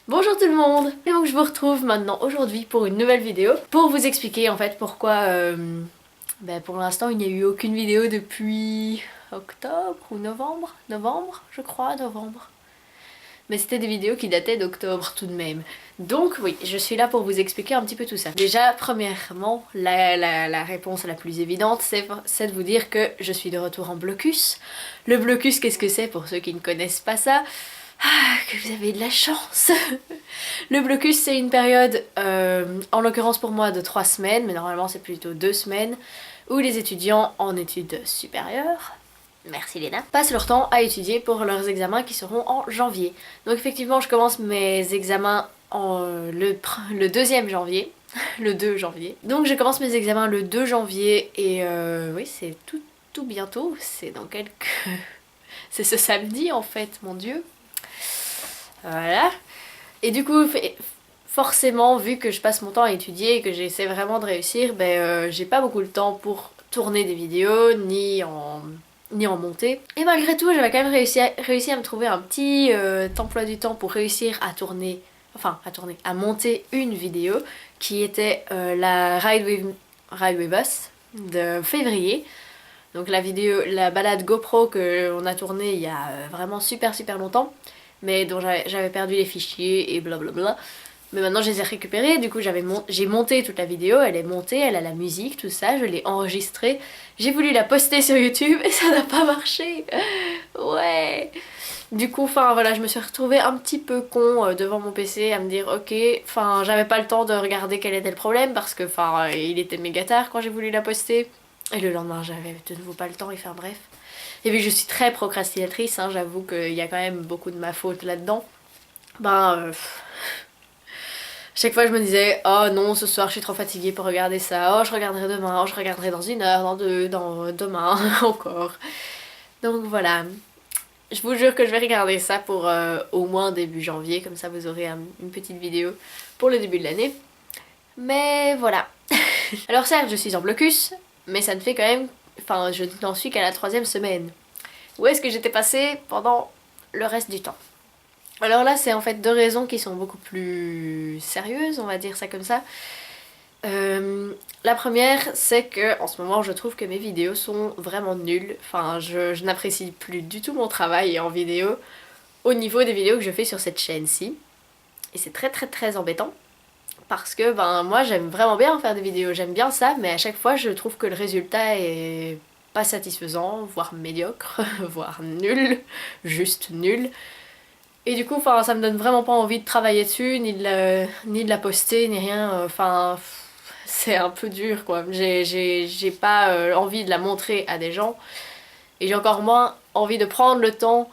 Bonjour tout le monde! Et donc je vous retrouve maintenant aujourd'hui pour une nouvelle vidéo pour vous expliquer en fait pourquoi pour l'instant il n'y a eu aucune vidéo depuis octobre ou novembre? Novembre je crois, novembre. Mais c'était des vidéos qui dataient d'octobre tout de même. Donc oui, je suis là pour vous expliquer un petit peu tout ça. Déjà, premièrement, la réponse la plus évidente, c'est de vous dire que je suis de retour en blocus. Le blocus, qu'est-ce que c'est pour ceux qui ne connaissent pas ça? Ah, que vous avez de la chance. Le blocus, c'est une période, en l'occurrence pour moi, de 3 semaines, mais normalement c'est plutôt 2 semaines, où les étudiants en études supérieures, merci Léna, passent leur temps à étudier pour leurs examens qui seront en janvier. Donc effectivement, je commence mes examens le 2e janvier, le 2 janvier. Donc je commence mes examens le 2 janvier et oui, c'est tout bientôt, c'est dans quelques... c'est ce samedi en fait, mon dieu. Voilà. Et du coup, forcément, vu que je passe mon temps à étudier et que j'essaie vraiment de réussir, j'ai pas beaucoup de temps pour tourner des vidéos, ni en monter. Et malgré tout, j'avais quand même réussi à me trouver un petit emploi du temps pour réussir à tourner, à monter une vidéo qui était la Ride with Us de février. Donc la balade GoPro qu'on a tournée il y a vraiment super longtemps, mais dont j'avais perdu les fichiers et blablabla. Mais maintenant je les ai récupérés, du coup j'ai monté toute la vidéo, elle est montée, elle a la musique, tout ça, je l'ai enregistrée. J'ai voulu la poster sur YouTube et ça n'a pas marché. Ouais. Du coup, enfin voilà, je me suis retrouvée un petit peu con devant mon PC à me dire ok, enfin j'avais pas le temps de regarder quel était le problème parce que enfin il était méga tard quand j'ai voulu la poster. Et le lendemain j'avais de nouveau pas le temps et enfin bref. Et vu que je suis très procrastinatrice, hein, j'avoue qu'il y a quand même beaucoup de ma faute là-dedans. Chaque fois je me disais oh non ce soir je suis trop fatiguée pour regarder ça, oh je regarderai demain, oh je regarderai dans 1 heure, dans 2, dans demain encore. Donc voilà, je vous jure que je vais regarder ça pour au moins début janvier, comme ça vous aurez une petite vidéo pour le début de l'année. Mais voilà. Alors certes je suis en blocus, mais ça ne fait quand même... Enfin je n'en suis qu'à la 3e semaine. Où est-ce que j'étais passée pendant le reste du temps? Alors là, c'est en fait 2 raisons qui sont beaucoup plus sérieuses, on va dire ça comme ça. La première, c'est que en ce moment, je trouve que mes vidéos sont vraiment nulles. Enfin, je n'apprécie plus du tout mon travail en vidéo au niveau des vidéos que je fais sur cette chaîne-ci. Et c'est très embêtant. Parce que moi j'aime vraiment bien faire des vidéos, j'aime bien ça, mais à chaque fois je trouve que le résultat est pas satisfaisant, voire médiocre, voire nul, juste nul. Et du coup, enfin, ça me donne vraiment pas envie de travailler dessus, ni de la poster, ni rien. Enfin, c'est un peu dur quoi. J'ai pas envie de la montrer à des gens. Et j'ai encore moins envie de prendre le temps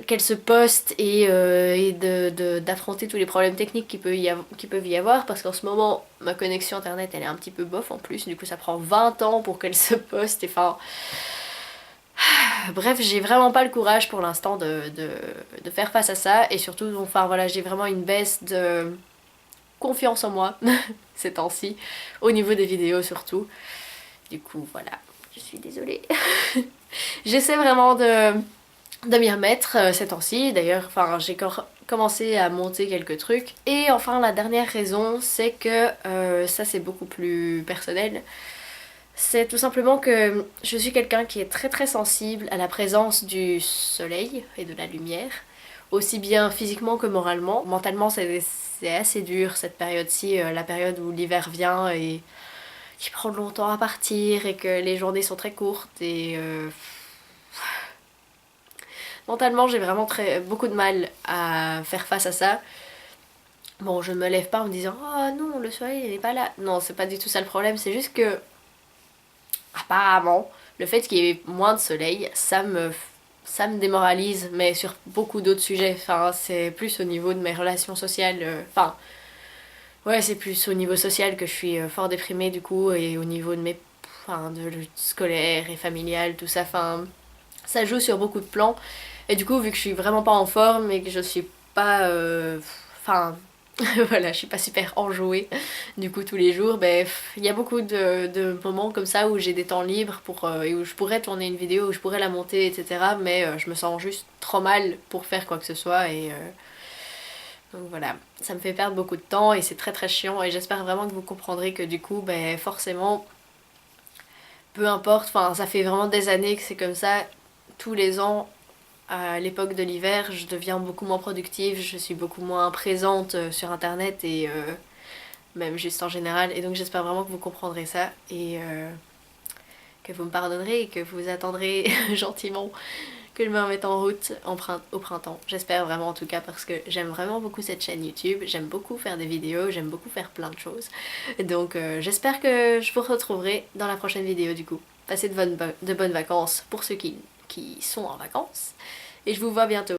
qu'elle se poste et d'affronter tous les problèmes techniques qui peuvent y avoir. Parce qu'en ce moment, ma connexion internet elle est un petit peu bof en plus. Du coup, ça prend 20 ans pour qu'elle se poste. Et enfin. Bref, j'ai vraiment pas le courage pour l'instant de faire face à ça et surtout, enfin voilà, j'ai vraiment une baisse de confiance en moi ces temps-ci, au niveau des vidéos surtout. Du coup, voilà, je suis désolée. J'essaie vraiment de m'y remettre ces temps-ci, d'ailleurs, enfin j'ai commencé à monter quelques trucs. Et enfin, la dernière raison, c'est que ça c'est beaucoup plus personnel. C'est tout simplement que je suis quelqu'un qui est très sensible à la présence du soleil et de la lumière, aussi bien physiquement que moralement. Mentalement, c'est assez dur cette période-ci, la période où l'hiver vient et qui prend longtemps à partir et que les journées sont très courtes et mentalement j'ai vraiment beaucoup de mal à faire face à ça. Bon, je me lève pas en me disant oh non le soleil il n'est pas là. Non, c'est pas du tout ça le problème, c'est juste que apparemment, le fait qu'il y ait moins de soleil, ça me démoralise, mais sur beaucoup d'autres sujets. Enfin, c'est plus au niveau de mes relations sociales. Enfin, ouais, c'est plus au niveau social que je suis fort déprimée du coup, et au niveau de mes, enfin, de scolaire et familial, tout ça. Enfin, ça joue sur beaucoup de plans. Et du coup, vu que je suis vraiment pas en forme et que je suis pas, enfin, voilà, je suis pas super enjouée du coup tous les jours, il y a beaucoup de moments comme ça où j'ai des temps libres et où je pourrais tourner une vidéo, où je pourrais la monter, etc. Mais je me sens juste trop mal pour faire quoi que ce soit et Donc voilà, ça me fait perdre beaucoup de temps et c'est très très chiant et j'espère vraiment que vous comprendrez que du coup, ben forcément, peu importe, enfin ça fait vraiment des années que c'est comme ça, tous les ans, à l'époque de l'hiver, je deviens beaucoup moins productive, je suis beaucoup moins présente sur internet et même juste en général et donc j'espère vraiment que vous comprendrez ça et que vous me pardonnerez et que vous attendrez gentiment que je me remette en route au printemps. J'espère vraiment en tout cas parce que j'aime vraiment beaucoup cette chaîne YouTube, j'aime beaucoup faire des vidéos, j'aime beaucoup faire plein de choses. Donc j'espère que je vous retrouverai dans la prochaine vidéo du coup. Passez de bonnes vacances pour ceux qui sont en vacances et je vous vois bientôt.